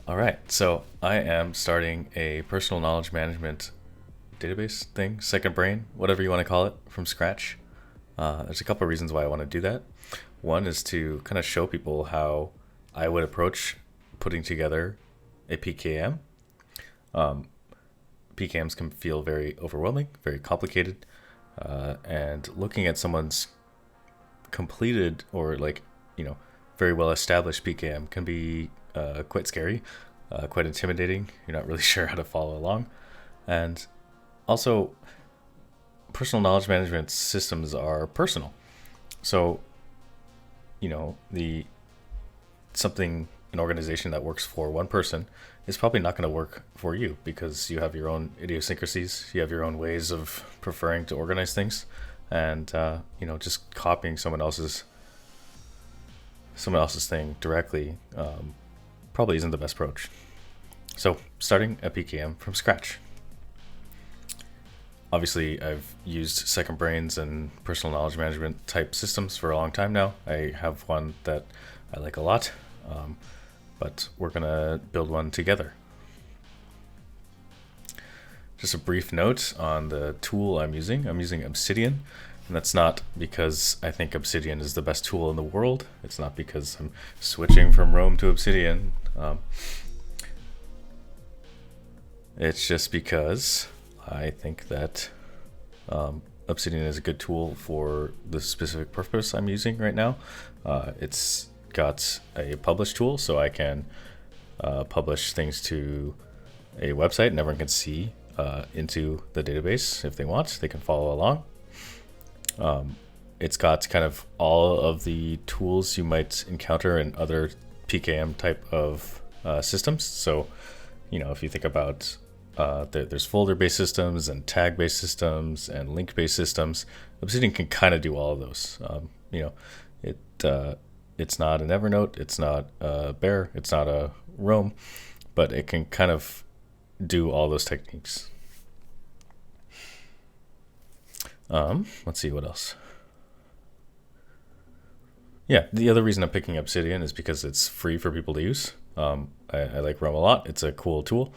All right, so I am starting a personal knowledge management database thing, second brain, whatever you want to call it, from scratch. There's a couple of reasons why I want to do that. One is to kind of show people how I would approach putting together a PKM. PKMs can feel very overwhelming, very complicated, and looking at someone's completed or very well established PKM can be quite scary, quite intimidating. You're not really sure how to follow along, and also personal knowledge management systems are personal. So the something an organization that works for one person is probably not going to work for you because you have your own idiosyncrasies, you have your own ways of preferring to organize things, and just copying someone else's thing directly probably isn't the best approach. So starting a PKM from scratch. Obviously, I've used second brains and personal knowledge management type systems for a long time now. I have one that I like a lot, but we're gonna build one together. Just a brief note on the tool I'm using. I'm using Obsidian, and that's not because I think Obsidian is the best tool in the world. It's not because I'm switching from Rome to Obsidian. It's just because I think that Obsidian is a good tool for the specific purpose I'm using right now. It's got a publish tool, so I can publish things to a website and everyone can see into the database if they want. They can follow along. It's got kind of all of the tools you might encounter in other PKM type of systems. So, if you think about there's folder-based systems and tag-based systems and link-based systems. Obsidian can kind of do all of those. It's not an Evernote, it's not a Bear, it's not a Rome, but it can kind of do all those techniques. Let's see what else. Yeah, the other reason I'm picking Obsidian is because it's free for people to use. I like Rome a lot. It's a cool tool.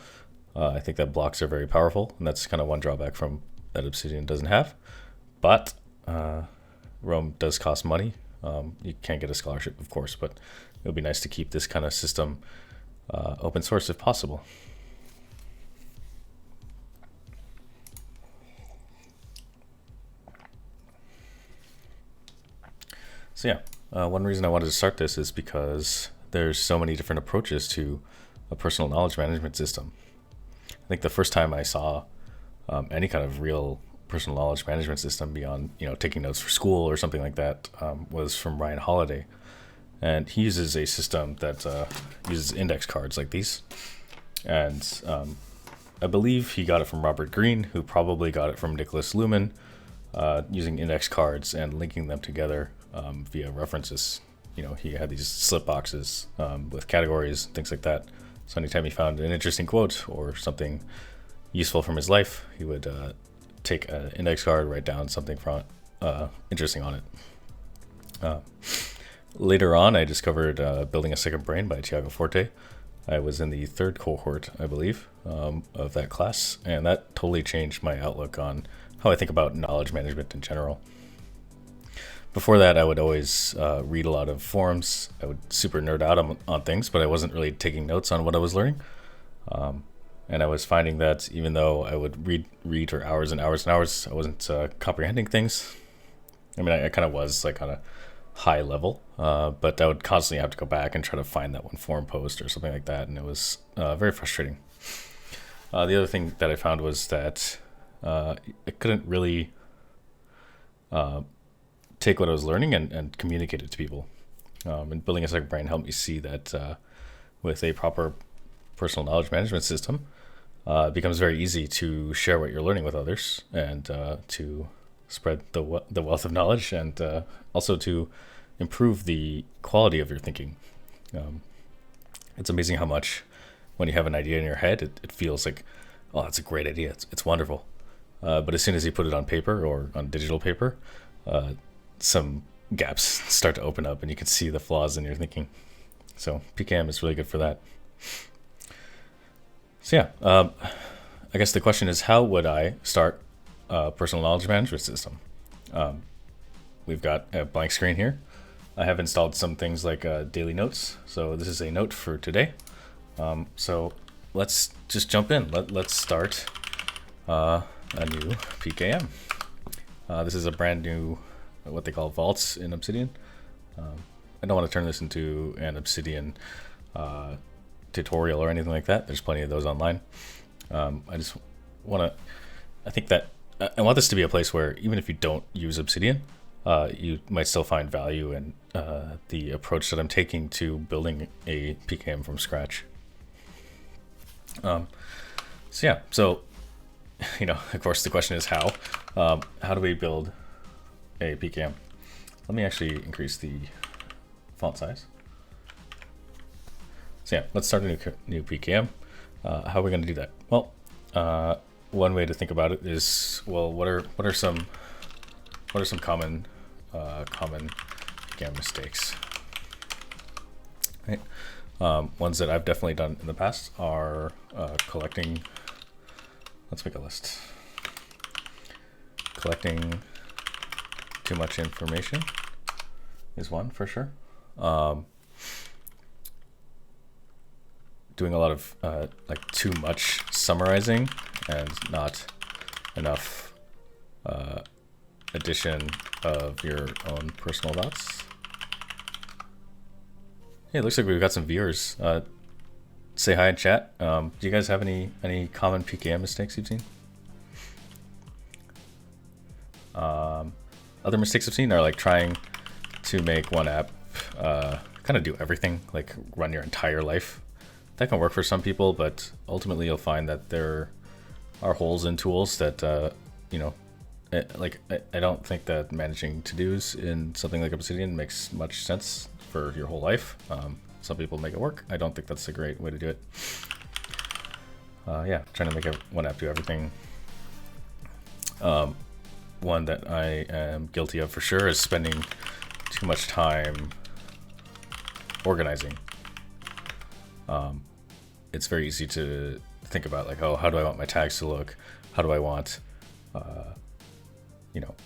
I think that blocks are very powerful, and that's kind of one drawback from that Obsidian doesn't have. But Rome does cost money. You can't get a scholarship, of course, but it would be nice to keep this kind of system open source if possible. So yeah, one reason I wanted to start this is because there's so many different approaches to a personal knowledge management system. I think the first time I saw any kind of real personal knowledge management system beyond, taking notes for school or something like that was from Ryan Holiday. And he uses a system that uses index cards like these. And I believe he got it from Robert Greene, who probably got it from Nicholas Luhmann, using index cards and linking them together via references. He had these slip boxes with categories, things like that. So anytime he found an interesting quote or something useful from his life, he would take an index card, write down something from interesting on it. Later on, I discovered Building a Second Brain by Tiago Forte. I was in the third cohort, I believe, of that class, and that totally changed my outlook on how I think about knowledge management in general. Before that, I would always read a lot of forums. I would super nerd out on things, but I wasn't really taking notes on what I was learning. And I was finding that even though I would read for hours and hours and hours, I wasn't comprehending things. I mean, I kind of was like on a high level, but I would constantly have to go back and try to find that one forum post or something like that, and it was very frustrating. The other thing that I found was that I couldn't really take what I was learning and communicate it to people. And Building a Second Brain helped me see that with a proper personal knowledge management system, it becomes very easy to share what you're learning with others and to spread the wealth of knowledge and also to improve the quality of your thinking. It's amazing how much when you have an idea in your head, it feels like, oh, that's a great idea. It's wonderful. But as soon as you put it on paper or on digital paper, some gaps start to open up and you can see the flaws in your thinking. So PKM is really good for that. So yeah, I guess the question is, how would I start a personal knowledge management system? We've got a blank screen here. I have installed some things like daily notes. So this is a note for today. So let's just jump in. Let's start a new PKM. This is a brand new, what they call vaults in Obsidian. I don't want to turn this into an Obsidian tutorial or anything like that. There's plenty of those online. I just want to, I think that I want this to be a place where even if you don't use Obsidian, you might still find value in the approach that I'm taking to building a PKM from scratch. So yeah, so, of course the question is how. How do we build a PKM? Let me actually increase the font size. So yeah, let's start a new PKM. How are we going to do that? Well, one way to think about it is, well, what are some common PKM mistakes? Right. Ones that I've definitely done in the past are collecting. Let's make a list. Collecting too much information is one for sure. Doing a lot of like too much summarizing and not enough addition of your own personal thoughts. Hey, it looks like we've got some viewers. Say hi in chat. Do you guys have any common PKM mistakes you've seen? Other mistakes I've seen are like trying to make one app kind of do everything, like run your entire life. That can work for some people, but ultimately you'll find that there are holes in tools that, I don't think that managing to-dos in something like Obsidian makes much sense for your whole life. Some people make it work. I don't think that's a great way to do it. Yeah, trying to make one app do everything. One that I am guilty of for sure is spending too much time organizing. It's very easy to think about like, oh, how do I want my tags to look? How do I want,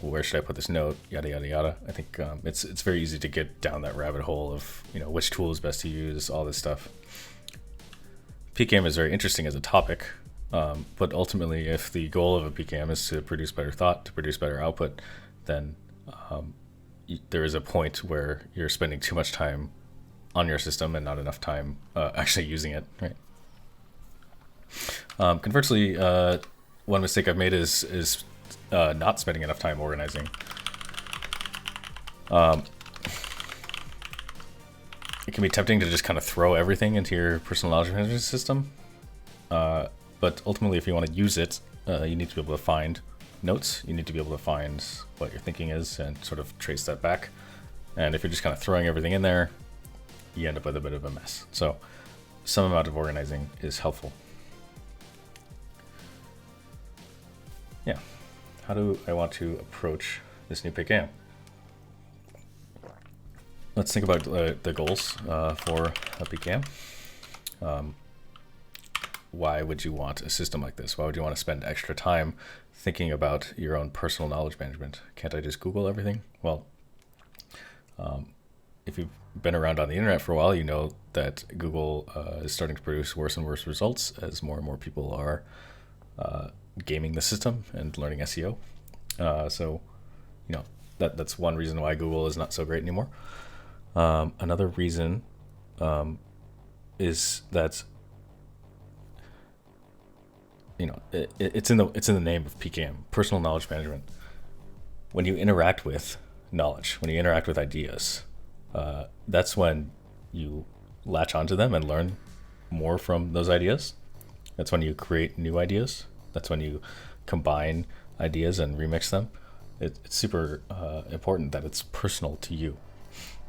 where should I put this note? Yada, yada, yada. I think it's very easy to get down that rabbit hole of, which tool is best to use, all this stuff. PKM is very interesting as a topic, but ultimately if the goal of a PKM is to produce better thought, to produce better output, then there is a point where you're spending too much time on your system and not enough time actually using it, right? Conversely, one mistake I've made is not spending enough time organizing. It can be tempting to just kind of throw everything into your personal knowledge management system, but ultimately if you want to use it, you need to be able to find notes, you need to be able to find what your thinking is and sort of trace that back. And if you're just kind of throwing everything in there, you end up with a bit of a mess. So some amount of organizing is helpful. Yeah. How do I want to approach this new PKM? Let's think about the goals for a PKM. Why would you want a system like this? Why would you want to spend extra time thinking about your own personal knowledge management? Can't I just Google everything? Well, if you've been around on the internet for a while, you know that Google is starting to produce worse and worse results as more and more people are gaming the system and learning SEO. So, that's one reason why Google is not so great anymore. Another reason is that it's in the name of PKM, personal knowledge management. When you interact with knowledge, when you interact with ideas, that's when you latch onto them and learn more from those ideas. That's when you create new ideas. That's when you combine ideas and remix them. It's super important that it's personal to you.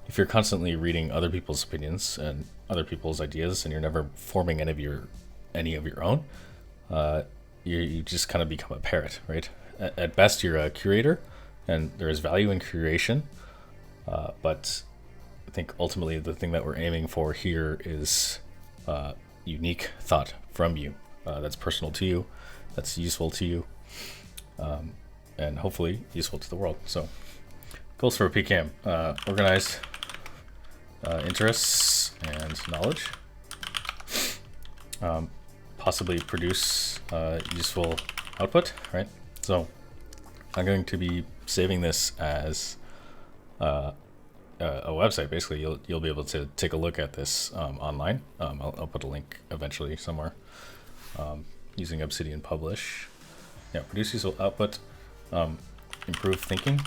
If you're constantly reading other people's opinions and other people's ideas and you're never forming any of your own, you just kind of become a parrot, right? At best, you're a curator, and there is value in curation, but I think ultimately the thing that we're aiming for here is unique thought from you. that's personal to you, that's useful to you, and hopefully useful to the world. So goals for PKM: organize interests and knowledge, possibly produce useful output, right? So I'm going to be saving this as a website. Basically, you'll be able to take a look at this online. I'll put a link eventually somewhere, using Obsidian publish. Yeah, produce useful output, improve thinking,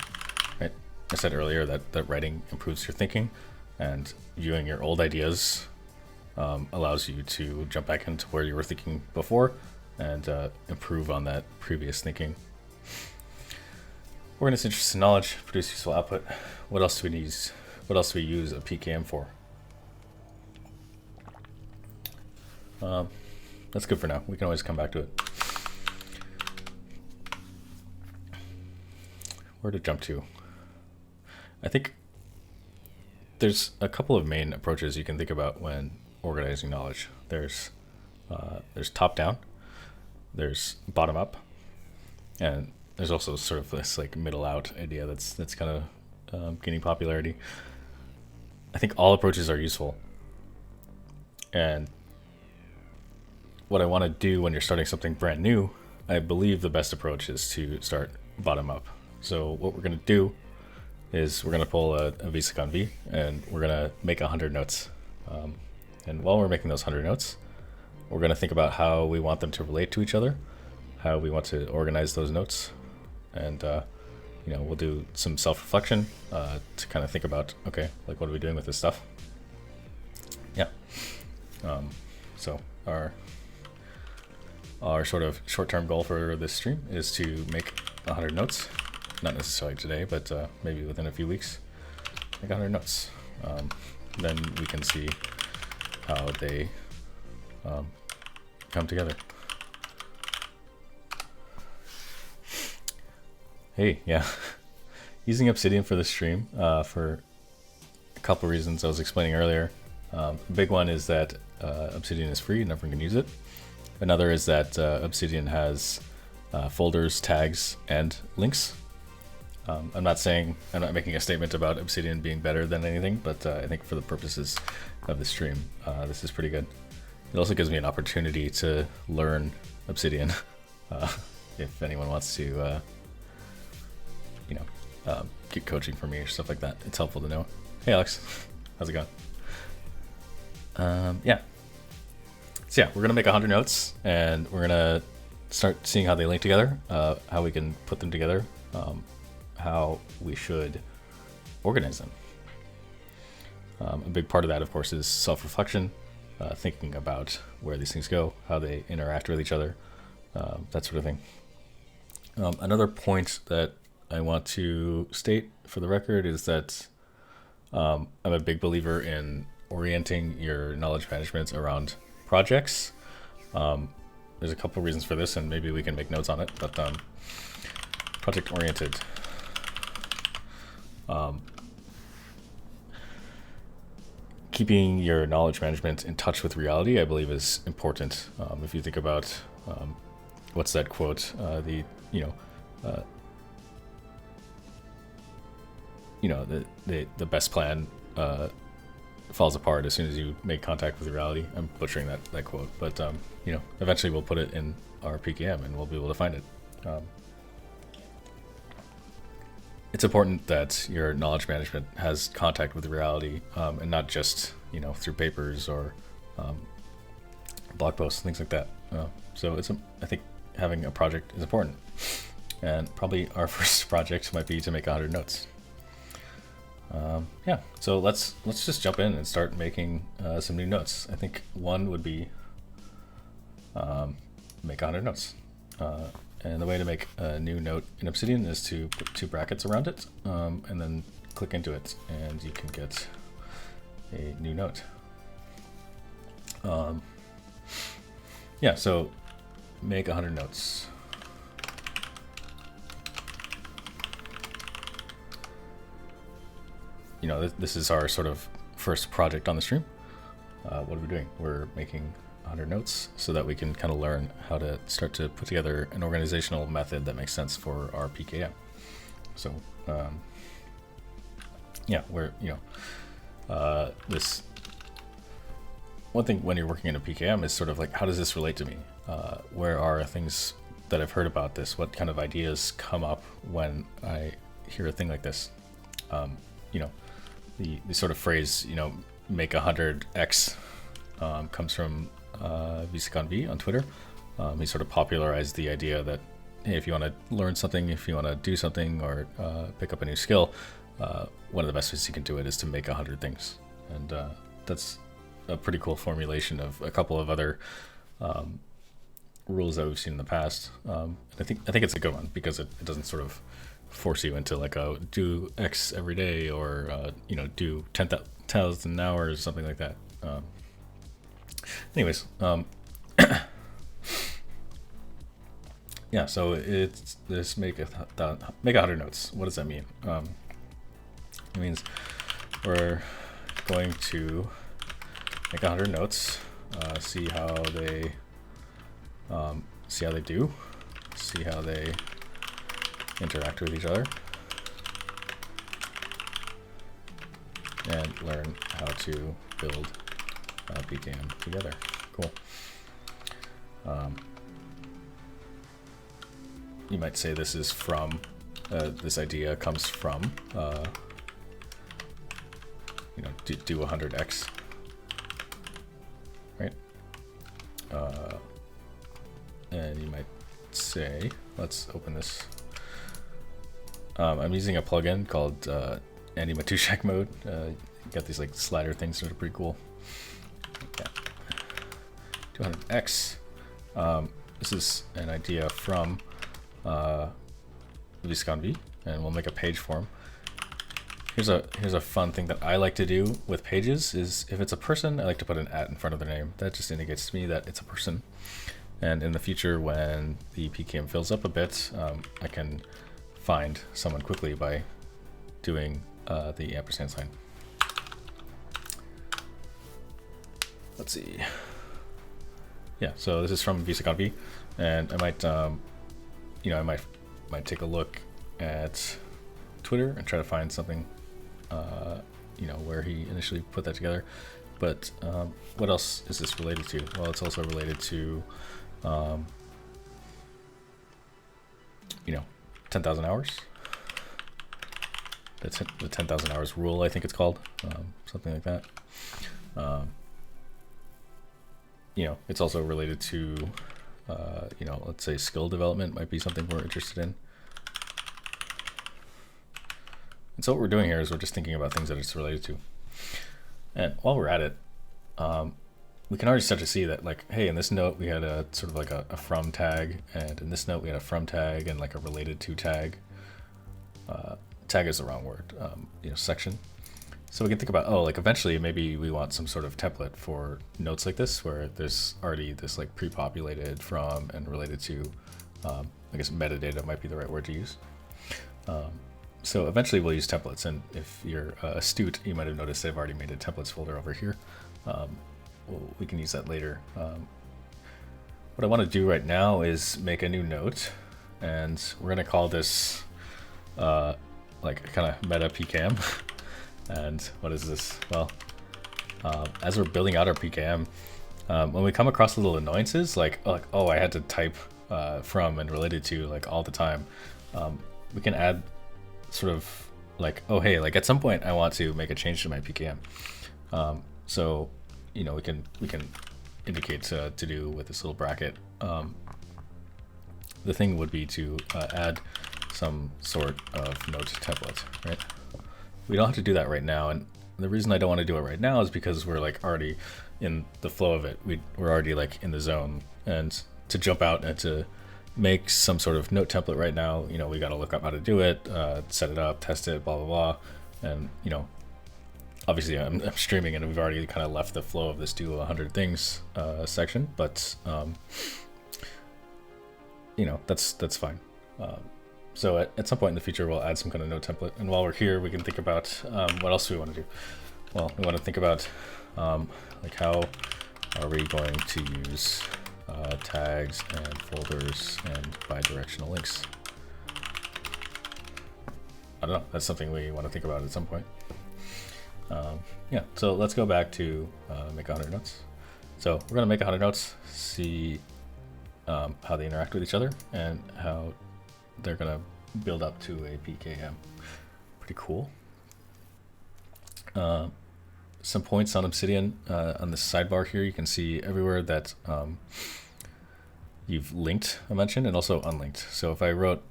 right? I said earlier that writing improves your thinking, and viewing your old ideas allows you to jump back into where you were thinking before and improve on that previous thinking. Organize interest in knowledge, produce useful output. What else do we use? What else do we use a PKM for? That's good for now. We can always come back to it. Where to jump to? I think there's a couple of main approaches you can think about when organizing knowledge. There's top-down, there's bottom-up, and there's also sort of this like middle-out idea that's kind of gaining popularity. I think all approaches are useful, and what I want to do when you're starting something brand new, I believe the best approach is to start bottom-up. So what we're going to do is we're going to pull a Biscovi and we're going to make 100 notes. And while we're making those 100 notes, we're going to think about how we want them to relate to each other, how we want to organize those notes, and we'll do some self-reflection to kind of think about, okay, like what are we doing with this stuff? Yeah. So our sort of short-term goal for this stream is to make 100 notes. Not necessarily today, but maybe within a few weeks, make 100 notes. Then we can see how they come together. Hey, yeah. Using Obsidian for the stream for a couple reasons I was explaining earlier. The big one is that Obsidian is free and everyone can use it. Another is that Obsidian has folders, tags, and links. I'm not making a statement about Obsidian being better than anything, but I think for the purposes of the stream, this is pretty good. It also gives me an opportunity to learn Obsidian. If anyone wants to, get coaching for me or stuff like that, it's helpful to know. Hey, Alex, how's it going? Yeah. So yeah, we're gonna make 100 notes, and we're gonna start seeing how they link together, how we can put them together, how we should organize them. A big part of that, of course, is self-reflection, thinking about where these things go, how they interact with each other, that sort of thing. Another point that I want to state for the record is that I'm a big believer in orienting your knowledge management around projects. There's a couple reasons for this, and maybe we can make notes on it, but project-oriented. Keeping your knowledge management in touch with reality, I believe, is important. If you think about what's that quote? The best plan falls apart as soon as you make contact with reality. I'm butchering that quote, but eventually we'll put it in our PKM and we'll be able to find it. It's important that your knowledge management has contact with reality, and not just through papers or blog posts, things like that. So I think having a project is important, and probably our first project might be to make 100 notes. Yeah, so let's just jump in and start making some new notes. I think one would be make 100 notes. And the way to make a new note in Obsidian is to put 2 brackets around it, and then click into it, and you can get a new note. Yeah, so make 100 notes. This is our sort of first project on the stream. What are we doing? We're making 100 notes so that we can kind of learn how to start to put together an organizational method that makes sense for our PKM. So yeah, where, you know, this one thing when you're working in a PKM is sort of like, how does this relate to me? Where are things that I've heard about this? What kind of ideas come up when I hear a thing like this? You know, the sort of phrase, you know, make 100x comes from Biscovi on Twitter. He sort of popularized the idea that, hey, if you want to learn something, if you want to do something or pick up a new skill, one of the best ways you can do it is to make 100 things. And that's a pretty cool formulation of a couple of other rules that we've seen in the past. I think it's a good one because it doesn't sort of force you into like a do X every day or you know, do 10,000 hours, something like that. Anyways, yeah. So it's this make 100 notes. What does that mean? It means we're going to make 100 notes, see how they do, see how they interact with each other, and learn how to build PKM together. Cool. You might say this is from, this idea comes from, you know, do 100x, right? And you might say, let's open this. I'm using a plugin called Andy Matuszak mode. You got these like slider things that are pretty cool. Yeah. 200x. This is an idea from Biscovi, and we'll make a page form. Here's a fun thing that I like to do with pages is if it's a person, I like to put an @ in front of their name. That just indicates to me that it's a person. And in the future, when the PKM fills up a bit, I can find someone quickly by doing the ampersand sign. Let's see. Yeah, so this is from Biscovi, and I might, you know, I might take a look at Twitter and try to find something, you know, where he initially put that together. But what else is this related to? Well, it's also related to, you know, 10,000 hours. That's the 10,000 hours rule, I think it's called, something like that. You know, it's also related to, you know, let's say skill development might be something we're interested in. And so what we're doing here is we're just thinking about things that it's related to. And while we're at it, we can already start to see that, like, hey, in this note we had a sort of like a from tag, and in this note we had a from tag and like a related to tag. Tag is the wrong word, you know, section. So we can think about, oh, like eventually maybe we want some sort of template for notes like this, where there's already this like pre-populated from and related to, I guess metadata might be the right word to use. So eventually we'll use templates, and if you're astute, you might have noticed I've already made a templates folder over here. We can use that later. What I want to do right now is make a new note, and we're going to call this like kind of meta PKM. And what is this? Well, as we're building out our PKM, when we come across little annoyances like oh, I had to type from and related to like all the time, we can add sort of like, oh hey, like at some point I want to make a change to my PKM. So you know, we can indicate to do with this little bracket. The thing would be to add some sort of note template, right? We don't have to do that right now, and the reason I don't want to do it right now is because we're like already in the flow of it. We're already like in the zone, and to jump out and to make some sort of note template right now, you know, we got to look up how to do it, set it up, test it, blah blah blah, and you know, obviously I'm streaming and we've already kind of left the flow of this do 100 things section, but you know, that's fine. So at some point in the future, we'll add some kind of note template. And while we're here, we can think about what else do we want to do? Well, we want to think about like how are we going to use tags and folders and bidirectional links? I don't know. That's something we want to think about at some point. Yeah, so let's go back to make 100 notes. So we're going to make 100 notes, see how they interact with each other and how they're going to build up to a PKM. Pretty cool. Some points on Obsidian. On the sidebar here, you can see everywhere that you've linked a mention and also unlinked. So if I wrote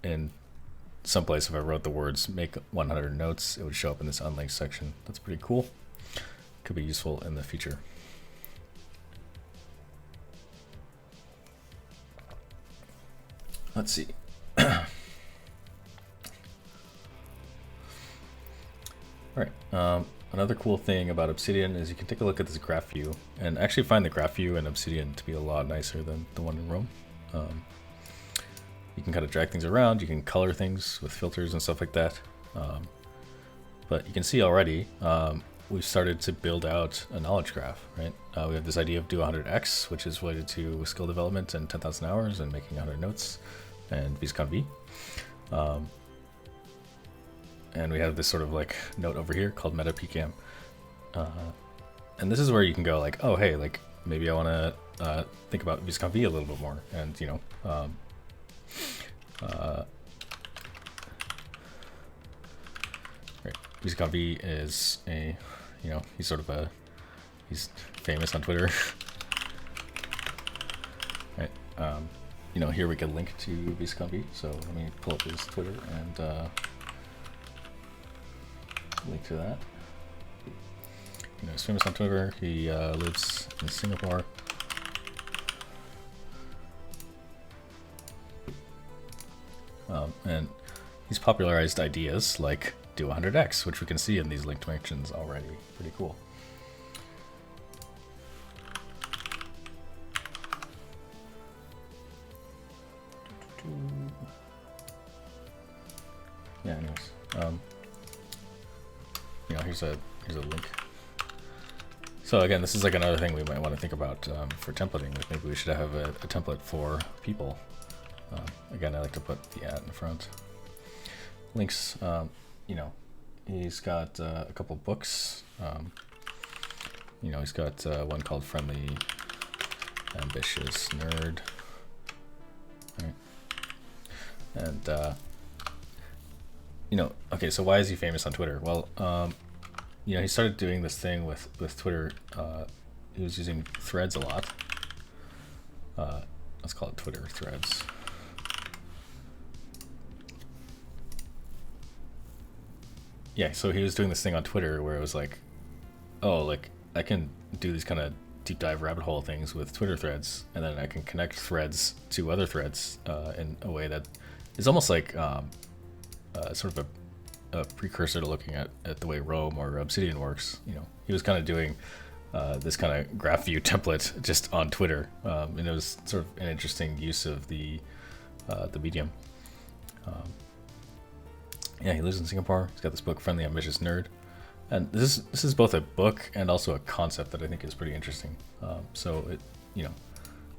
in someplace, if I wrote the words make 100 notes, it would show up in this unlinked section. That's pretty cool. Could be useful in the future. Let's see. All right. Another cool thing about Obsidian is you can take a look at this graph view and actually find the graph view in Obsidian to be a lot nicer than the one in Rome. You can kind of drag things around, you can color things with filters and stuff like that. But you can see already, we've started to build out a knowledge graph, right? We have this idea of do 100x, which is related to skill development and 10,000 hours and making 100 notes and Biscovi. And we have this sort of like note over here called meta PKM. And this is where you can go like, oh, hey, like maybe I want to think about Biscovi a little bit more. And, you know, right. Biscovi is a, you know, he's sort of he's famous on Twitter. Right. You know, here we can link to Biscovi. So let me pull up his Twitter and link to that. You know, he's famous on Twitter. He lives in Singapore. And he's popularized ideas like do 100x, which we can see in these linked mentions already. Pretty cool. Yeah, anyways. You know, here's a link. So again, this is like another thing we might want to think about for templating. Like maybe we should have a template for people. Again, I like to put the at in front. Links, you know, he's got a couple books. You know, he's got one called Friendly Ambitious Nerd. Right. And you know, okay, so why is he famous on Twitter? Well, you know, he started doing this thing with Twitter. He was using threads a lot. Let's call it Twitter threads. Yeah, so he was doing this thing on Twitter where it was like, oh, like I can do these kind of deep dive rabbit hole things with Twitter threads, and then I can connect threads to other threads in a way that is almost like sort of a precursor to looking at the way Rome or Obsidian works. You know, he was kind of doing this kind of graph view template just on Twitter, and it was sort of an interesting use of the medium. Yeah, he lives in Singapore. He's got this book, Friendly Ambitious Nerd, and this is both a book and also a concept that I think is pretty interesting. So it, you know,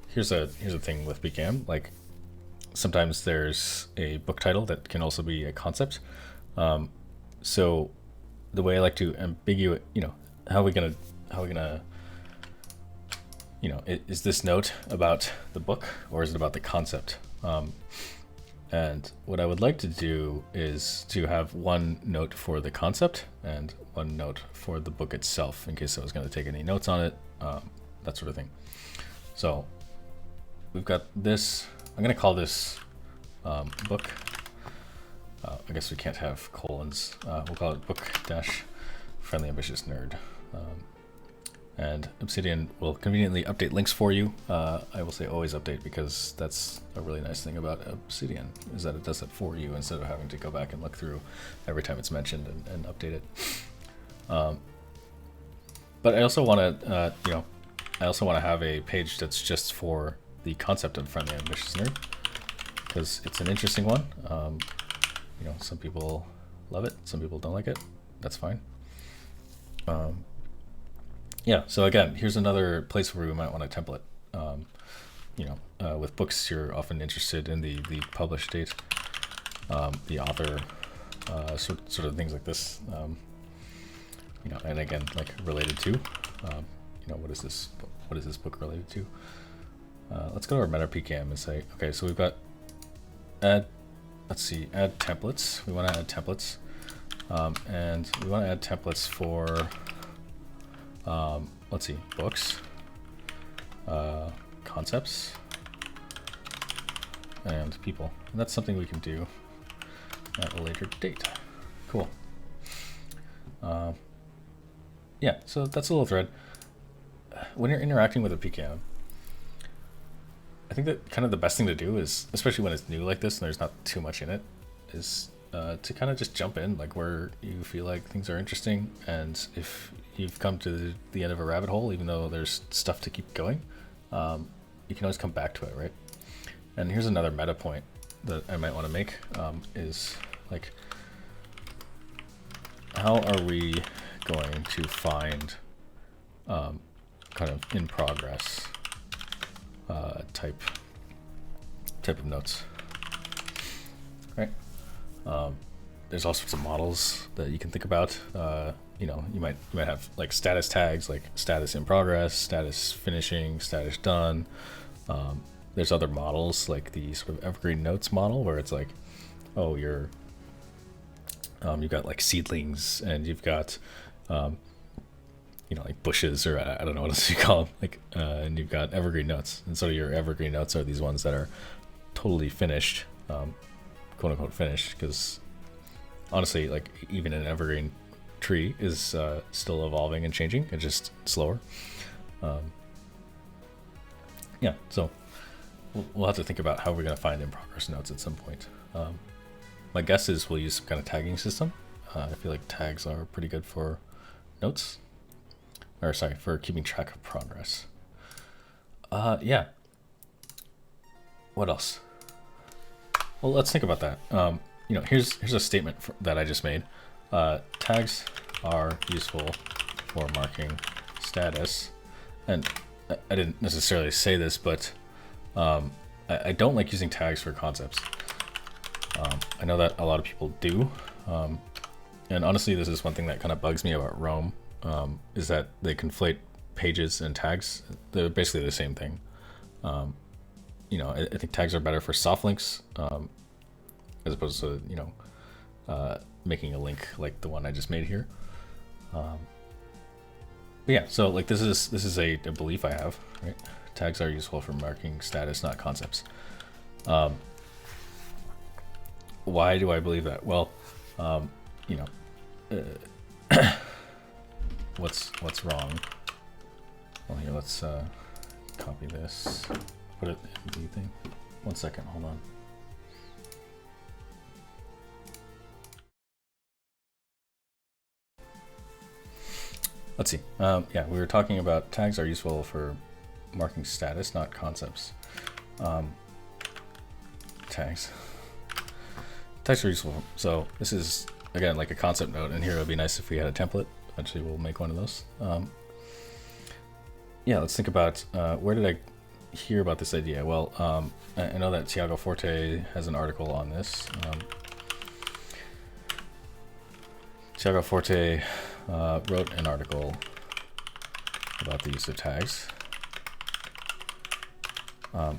here's a thing with PKM. Like sometimes there's a book title that can also be a concept. So the way I like to ambiguate, you know, how are we gonna, you know, is this note about the book or is it about the concept? And what I would like to do is to have one note for the concept and one note for the book itself, in case I was going to take any notes on it, that sort of thing. So we've got this. I'm going to call this book. I guess we can't have colons. We'll call it book dash Friendly Ambitious Nerd. And Obsidian will conveniently update links for you. I will say always update, because that's a really nice thing about Obsidian, is that it does it for you instead of having to go back and look through every time it's mentioned and update it. But I also want to, you know, I also want to have a page that's just for the concept of Friendly Ambitious Nerd, because it's an interesting one. You know, some people love it, some people don't like it. That's fine. Yeah, so again, here's another place where we might want a template. With books, you're often interested in the published date, the author, sort of things like this. And again, like related to, what is this book related to? Let's go to our meta PKM and say, okay, so we've got add templates. We want to add templates, and we want to add templates for, let's see, books, concepts, and people. And that's something we can do at a later date. Cool. Yeah, so that's a little thread. When you're interacting with a PKM, I think that kind of the best thing to do is, especially when it's new like this and there's not too much in it, is to kind of just jump in like where you feel like things are interesting. And if you've come to the end of a rabbit hole, even though there's stuff to keep going, you can always come back to it, right? And here's another meta point that I might want to make, is like, how are we going to find kind of in progress type of notes, right? There's all sorts of models that you can think about. You might have like status tags, like status in progress, status finishing, status done. There's other models like the sort of evergreen notes model, where it's like, oh, you've got like seedlings, and you've got like bushes, or I don't know what else you call them, like, and you've got evergreen notes. And so your evergreen notes are these ones that are totally finished, quote unquote finished, because honestly, like, even an evergreen tree is still evolving and changing. It's just slower. Yeah, so we'll have to think about how we're going to find in progress notes at some point. My guess is we'll use some kind of tagging system. I feel like tags are pretty good for notes, or sorry, for keeping track of progress. Yeah. What else? Well, let's think about that. Here's a statement that I just made. Tags are useful for marking status, and I didn't necessarily say this, but I don't like using tags for concepts. I know that a lot of people do, and honestly, this is one thing that kind of bugs me about Roam, is that they conflate pages and tags. They're basically the same thing. I think tags are better for soft links, as opposed to making a link like the one I just made here. But yeah, so like this is a belief I have, right? Tags are useful for marking status, not concepts. Why do I believe that? Well, what's wrong? Well, here, let's copy this, put it in the thing. 1 second, hold on. Let's see. Yeah, we were talking about tags are useful for marking status, not concepts. Tags are useful. So this is, again, like a concept note, and here it would be nice if we had a template. Eventually we'll make one of those. Yeah, let's think about, where did I hear about this idea? Well, I know that Tiago Forte has an article on this. Tiago Forte wrote an article about the use of tags. I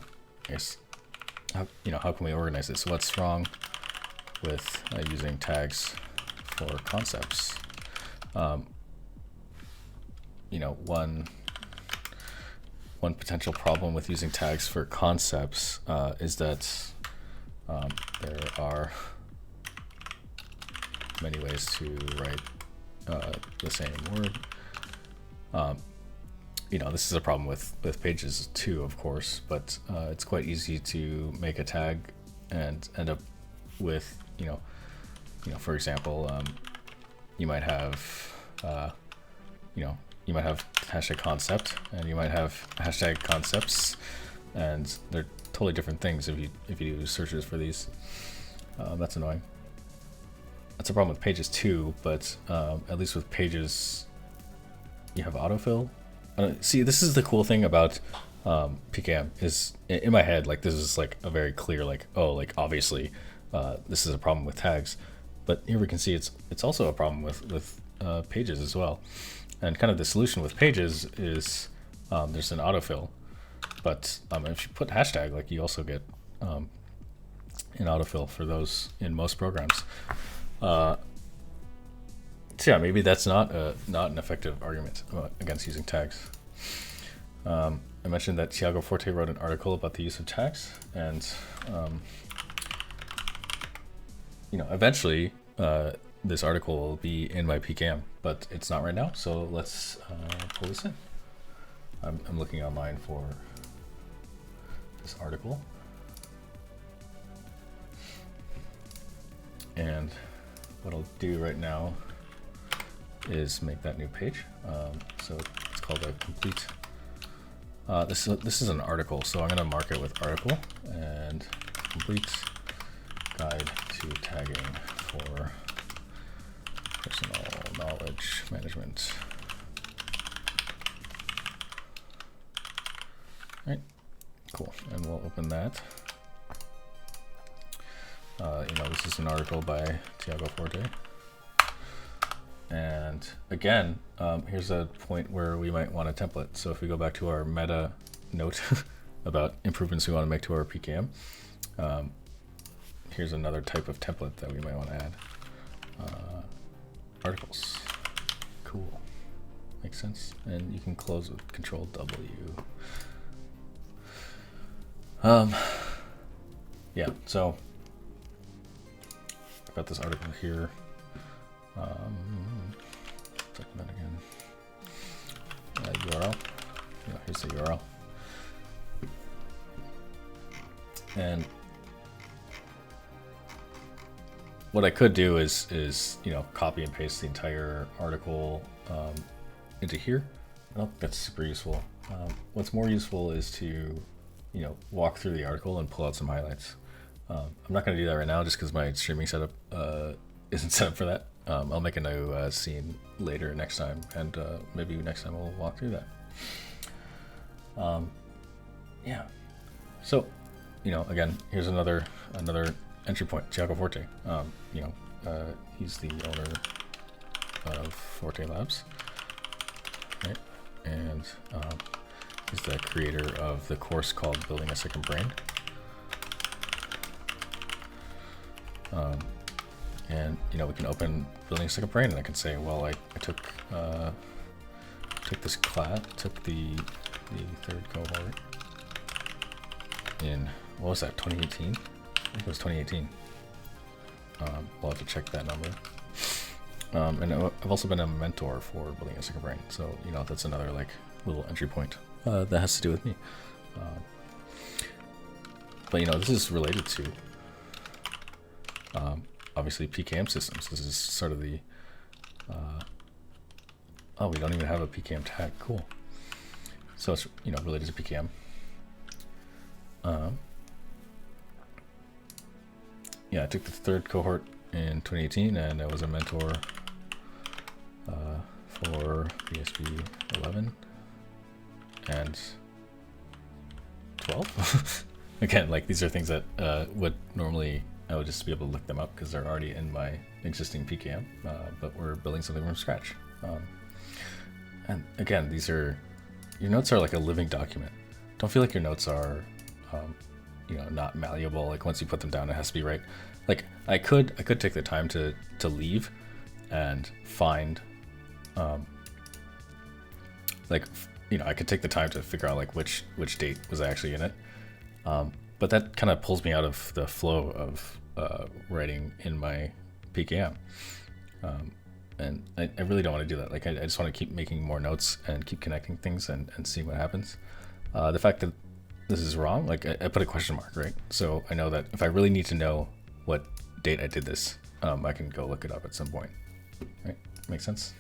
guess, how can we organize this? What's wrong with using tags for concepts? One potential problem with using tags for concepts is that there are many ways to write the same word. This is a problem with pages too, of course, but it's quite easy to make a tag and end up with, for example, you might have, you might have hashtag concept, and you might have hashtag concepts, and they're totally different things if you do searches for these. That's annoying. That's a problem with pages too, but at least with pages, you have autofill. See, this is the cool thing about PKM is in my head, like this is like a very clear, like, oh, like obviously this is a problem with tags, but here we can see it's also a problem with pages as well. And kind of the solution with pages is there's an autofill, but if you put hashtag, like you also get an autofill for those in most programs. So yeah, maybe that's not an effective argument against using tags. I mentioned that Tiago Forte wrote an article about the use of tags, and eventually this article will be in my PKM, but it's not right now. So let's pull this in. I'm looking online for this article, and what I'll do right now is make that new page. So it's called a complete. This is an article, so I'm going to mark it with article and complete guide to tagging for personal knowledge management. All right, cool, and we'll open that. This is an article by Tiago Forte. And again, here's a point where we might want a template. So if we go back to our meta note about improvements we want to make to our PKM, here's another type of template that we might want to add. Articles. Cool. Makes sense. And you can close with Control W. Yeah, so I've got this article here. Check that again. URL. Yeah, here's the URL. And what I could do is copy and paste the entire article into here. I don't think that's super useful. What's more useful is to walk through the article and pull out some highlights. I'm not going to do that right now just because my streaming setup isn't set up for that. I'll make a new scene later next time, and maybe next time we'll walk through that. Yeah. So, again, here's another entry point. Tiago Forte. He's the owner of Forte Labs, right? And he's the creator of the course called Building a Second Brain. And we can open Building a Second Brain, and I can say, well, I took this class, took the third cohort in, what was that, 2018? I think it was 2018. We'll have to check that number. And I've also been a mentor for Building a Second Brain, so that's another little entry point that has to do with me. But this is related to obviously PKM systems. This is sort of the we don't even have a PKM tag. Cool. So it's related to PKM. Yeah, I took the third cohort in 2018, and I was a mentor for BSB 11 and 12. Again, these are things that would normally I would just be able to look them up because they're already in my existing PKM, but we're building something from scratch. And again, your notes are like a living document. Don't feel like your notes are, not malleable. Once you put them down, it has to be right. I could take the time to leave and find, I could take the time to figure out which date was actually in it. But that kind of pulls me out of the flow of writing in my PKM. And I really don't want to do that. I just want to keep making more notes and keep connecting things and seeing what happens. The fact that this is wrong, I put a question mark, right? So I know that if I really need to know what date I did this, I can go look it up at some point, right? Makes sense?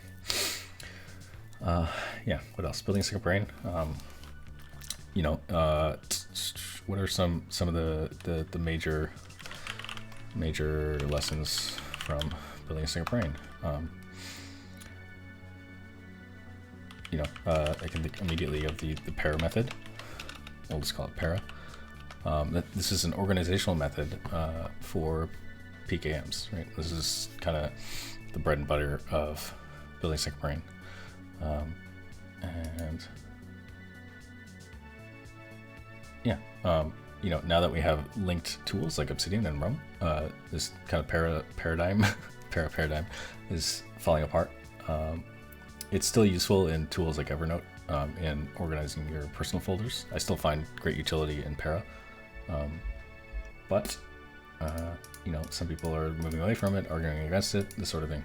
Yeah, what else? Building a Second Brain. What are some of the major lessons from Building a Second Brain? I can think immediately of the para method. We'll just call it para. This is an organizational method for PKMs, right? This is kind of the bread and butter of building Second Brain. And yeah, now that we have linked tools like Obsidian and Rum, this kind of paradigm is falling apart. It's still useful in tools like Evernote in organizing your personal folders. I still find great utility in Para, but some people are moving away from it, arguing against it, this sort of thing.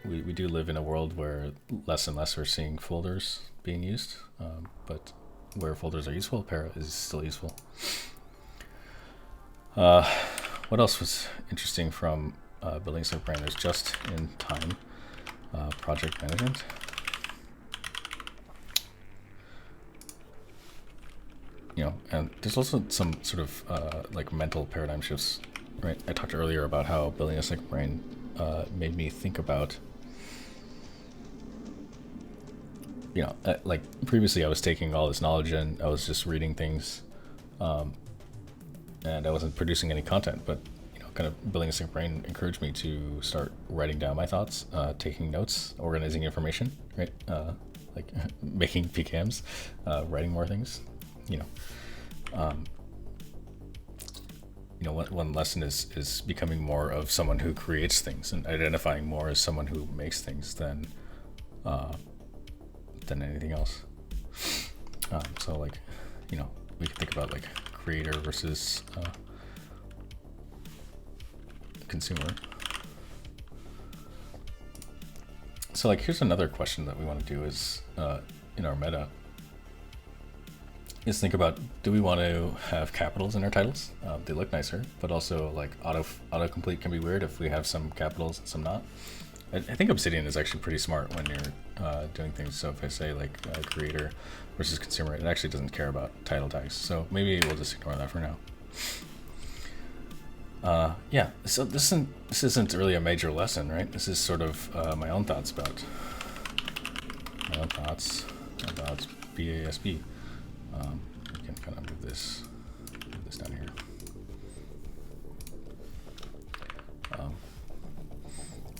We do live in a world where less and less we're seeing folders being used, but where folders are useful, Para is still useful. What else was interesting from building Second Brain? There's just-in-time project management. And there's also some sort of like mental paradigm shifts, right? I talked earlier about how building a Second Brain made me think about, like previously I was taking all this knowledge and I was just reading things, and I wasn't producing any content, but kind of building a Second Brain encouraged me to start writing down my thoughts, taking notes, organizing information, right? Like making PKMs, writing more things, one lesson is becoming more of someone who creates things and identifying more as someone who makes things than anything else. So like, we can think about like creator versus consumer. So like, here's another question that we want to do is in our meta is think about, do we want to have capitals in our titles? They look nicer, but also like autocomplete can be weird if we have some capitals and some not. I think Obsidian is actually pretty smart when you're doing things. So if I say like creator versus consumer, it actually doesn't care about title tags. So maybe we'll just ignore that for now. Yeah, so this isn't really a major lesson, right? This is sort of my own thoughts about BASB. We can kind of move this down here.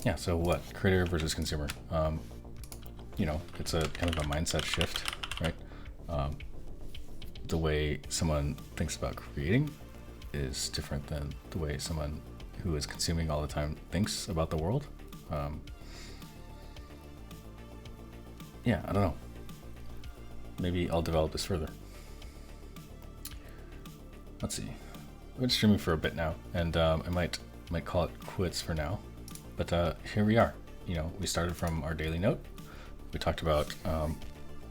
Yeah, so what? Creator versus consumer. It's a kind of a mindset shift, right? The way someone thinks about creating is different than the way someone who is consuming all the time thinks about the world. Yeah, I don't know. Maybe I'll develop this further. Let's see. I've been streaming for a bit now, and I might call it quits for now. But here we are. We started from our daily note. We talked about,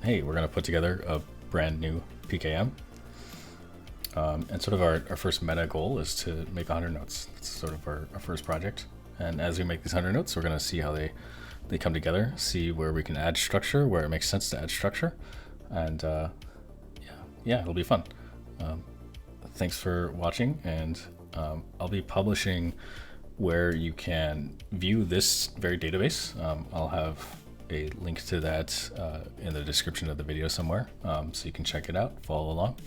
hey, we're going to put together a brand new PKM. And sort of our first meta goal is to make 100 notes. That's sort of our first project. And as we make these 100 notes, we're going to see how they come together, see where we can add structure, where it makes sense to add structure. And yeah, it'll be fun. Thanks for watching, and I'll be publishing where you can view this very database. I'll have a link to that in the description of the video somewhere, so you can check it out, follow along.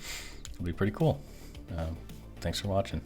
It'll be pretty cool. Thanks for watching.